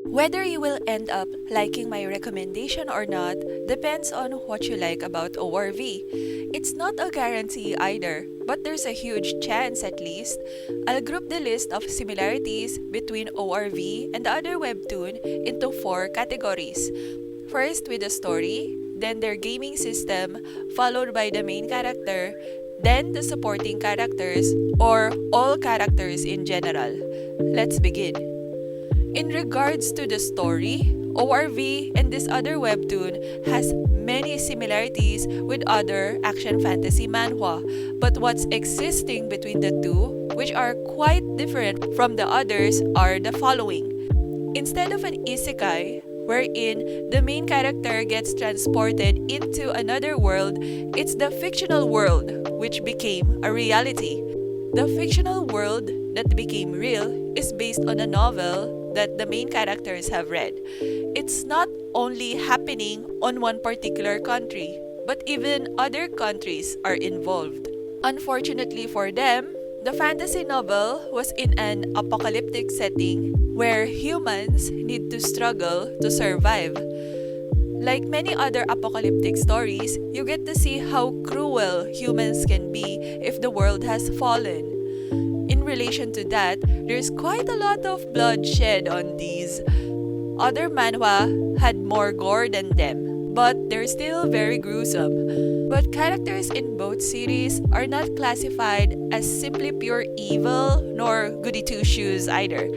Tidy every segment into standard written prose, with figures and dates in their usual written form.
Whether you will end up liking my recommendation or not depends on what you like about ORV. It's not a guarantee either, but there's a huge chance at least. I'll group the list of similarities between ORV and the other webtoon into 4 categories. First with the story, then their gaming system, followed by the main character, then the supporting characters, or all characters in general. Let's begin. In regards to the story, ORV and this other webtoon has many similarities with other action fantasy manhwa, but what's existing between the two, which are quite different from the others, are the following. Instead of an isekai, wherein the main character gets transported into another world, it's the fictional world which became a reality. The fictional world that became real is based on a novel that the main characters have read. It's not only happening on one particular country, but even other countries are involved. Unfortunately for them, the fantasy novel was in an apocalyptic setting where humans need to struggle to survive. Like many other apocalyptic stories, you get to see how cruel humans can be if the world has fallen. In relation to that, there's quite a lot of bloodshed on these. Other manhwa had more gore than them, but they're still very gruesome. But characters in both series are not classified as simply pure evil nor goody two-shoes either.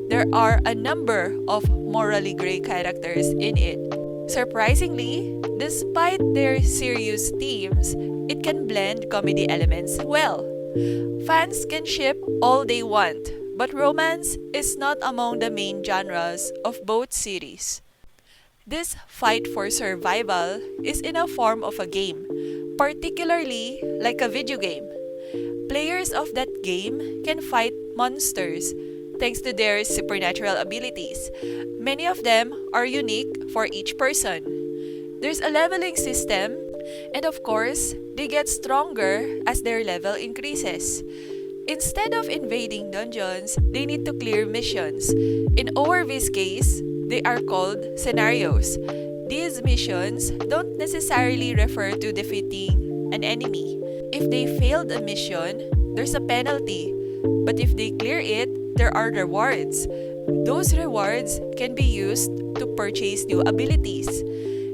There are a number of morally gray characters in it. Surprisingly, despite their serious themes, it can blend comedy elements well. Fans can ship all they want, but romance is not among the main genres of both series. This fight for survival is in a form of a game, particularly like a video game. Players of that game can fight monsters thanks to their supernatural abilities. Many of them are unique for each person. There's a leveling system, and of course, they get stronger as their level increases. Instead of invading dungeons, they need to clear missions. In ORV's case, they are called scenarios. These missions don't necessarily refer to defeating an enemy. If they failed a mission, there's a penalty. But if they clear it, there are rewards. Those rewards can be used to purchase new abilities.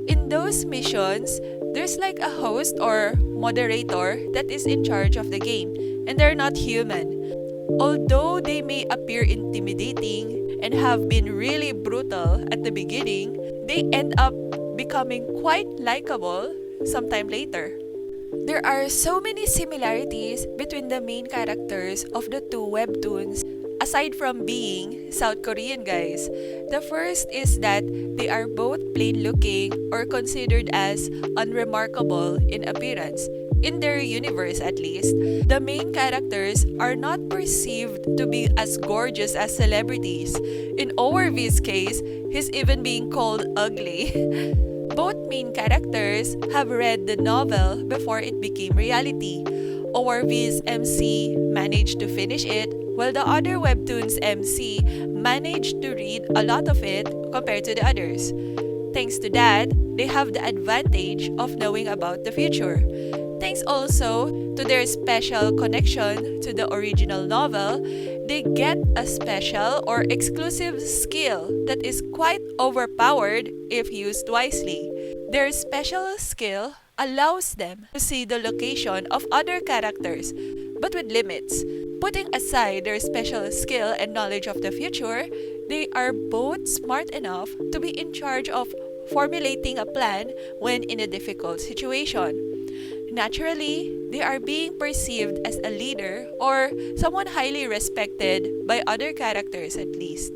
In those missions, there's like a host or moderator that is in charge of the game, and they're not human. Although they may appear intimidating and have been really brutal at the beginning, they end up becoming quite likable sometime later. There are so many similarities between the main characters of the two webtoons aside from being South Korean guys. The first is that they are both plain looking or considered as unremarkable in appearance. In their universe at least, the main characters are not perceived to be as gorgeous as celebrities. In ORV's case, he's even being called ugly. Both main characters have read the novel before it became reality. ORV's MC managed to finish it, while the other webtoon's MC managed to read a lot of it compared to the others. Thanks to that, they have the advantage of knowing about the future. Thanks also to their special connection to the original novel, they get a special or exclusive skill that is quite overpowered if used wisely. Their special skill allows them to see the location of other characters, but with limits. Putting aside their special skill and knowledge of the future, they are both smart enough to be in charge of formulating a plan when in a difficult situation. Naturally, they are being perceived as a leader or someone highly respected by other characters at least.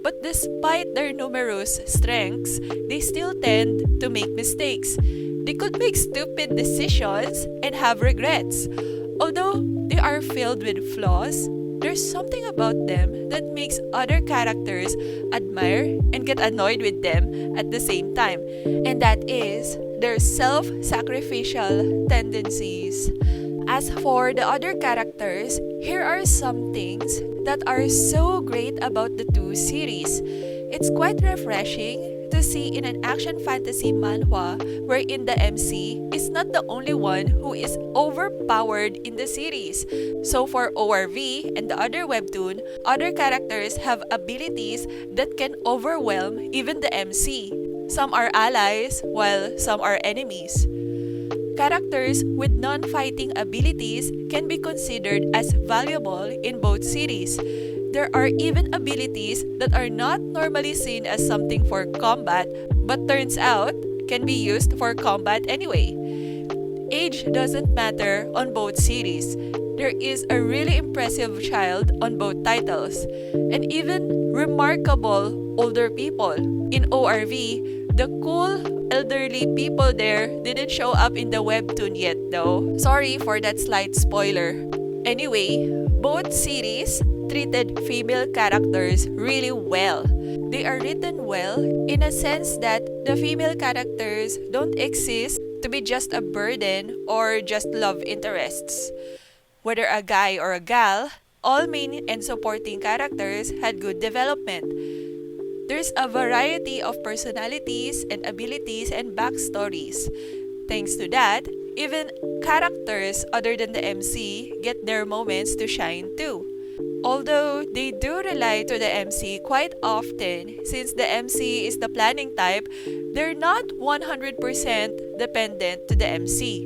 But despite their numerous strengths, they still tend to make mistakes. They could make stupid decisions and have regrets. Although they are filled with flaws, there's something about them that makes other characters admire and get annoyed with them at the same time, and that is their self-sacrificial tendencies. As for the other characters, here are some things that are so great about the two series. It's quite refreshing to see in an action fantasy manhwa wherein the MC is not the only one who is overpowered in the series. So for ORV and the other webtoon, other characters have abilities that can overwhelm even the MC. Some are allies while some are enemies. Characters with non-fighting abilities can be considered as valuable in both series. There are even abilities that are not normally seen as something for combat but turns out can be used for combat anyway. Age doesn't matter on both series. There is a really impressive child on both titles and even remarkable older people. In ORV, the cool elderly people there didn't show up in the webtoon yet though. Sorry for that slight spoiler. Anyway, both series treated female characters really well. They are written well in a sense that the female characters don't exist to be just a burden or just love interests. Whether a guy or a gal, all main and supporting characters had good development. There's a variety of personalities and abilities and backstories. Thanks to that, even characters other than the MC get their moments to shine too. Although they do rely to the MC quite often, since the MC is the planning type, they're not 100% dependent to the MC.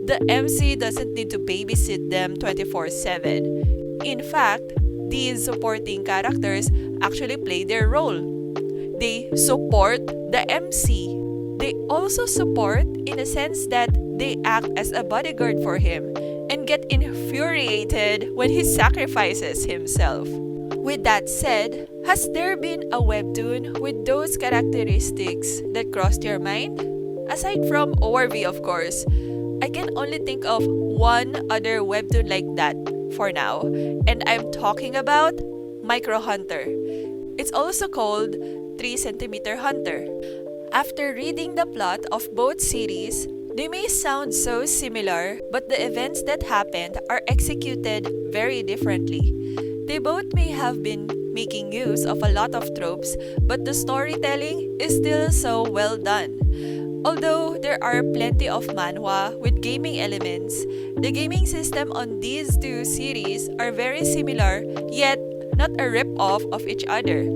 The MC doesn't need to babysit them 24/7. In fact, these supporting characters actually play their role. They support the MC. They also support in a sense that they act as a bodyguard for him and get infuriated when he sacrifices himself. With that said, has there been a webtoon with those characteristics that crossed your mind? Aside from ORV, of course, I can only think of one other webtoon like that for now, and I'm talking about microHunter. It's also called 3cm Hunter. After reading the plot of both series, they may sound so similar, but the events that happened are executed very differently. They both may have been making use of a lot of tropes, but the storytelling is still so well done. Although there are plenty of manhwa with gaming elements, the gaming system on these two series are very similar, yet not a rip-off of each other.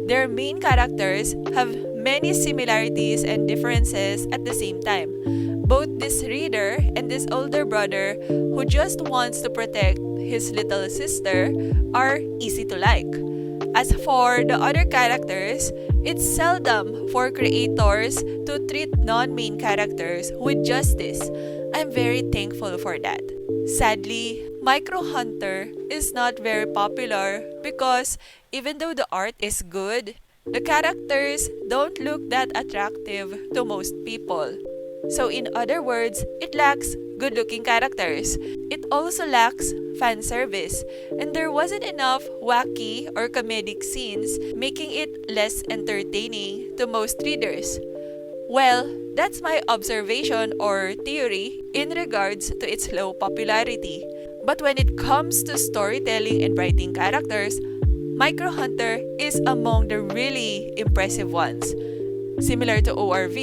Their main characters have many similarities and differences at the same time. Both this reader and this older brother who just wants to protect his little sister are easy to like. As for the other characters, it's seldom for creators to treat non-main characters with justice. I'm very thankful for that. Sadly, microHunter is not very popular because even though the art is good, the characters don't look that attractive to most people. So in other words, it lacks good-looking characters. It also lacks fan service, and there wasn't enough wacky or comedic scenes, making it less entertaining to most readers. Well, that's my observation or theory in regards to its low popularity. But when it comes to storytelling and writing characters, microHunter is among the really impressive ones. Similar to ORV,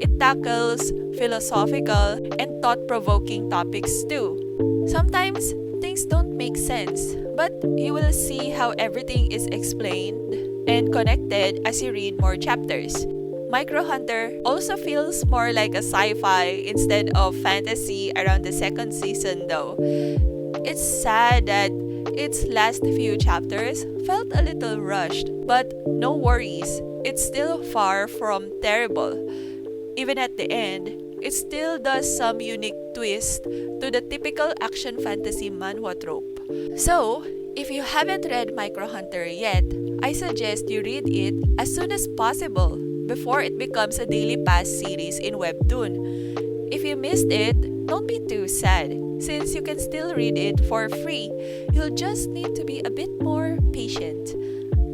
it tackles philosophical and thought-provoking topics too. Sometimes, things don't make sense, but you will see how everything is explained and connected as you read more chapters. microHunter also feels more like a sci-fi instead of fantasy around the second season though. It's sad that its last few chapters felt a little rushed, but no worries, it's still far from terrible. Even at the end, it still does some unique twist to the typical action fantasy manhwa trope. So, if you haven't read microHunter yet, I suggest you read it as soon as possible before it becomes a daily pass series in Webtoon. If you missed it, don't be too sad, since you can still read it for free. You'll just need to be a bit more patient.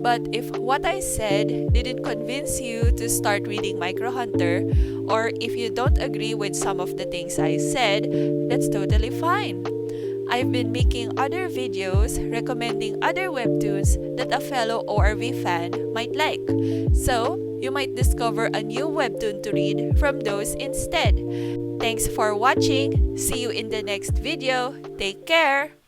But if what I said didn't convince you to start reading microHunter, or if you don't agree with some of the things I said, that's totally fine. I've been making other videos recommending other webtoons that a fellow ORV fan might like. So, you might discover a new webtoon to read from those instead. Thanks for watching. See you in the next video. Take care!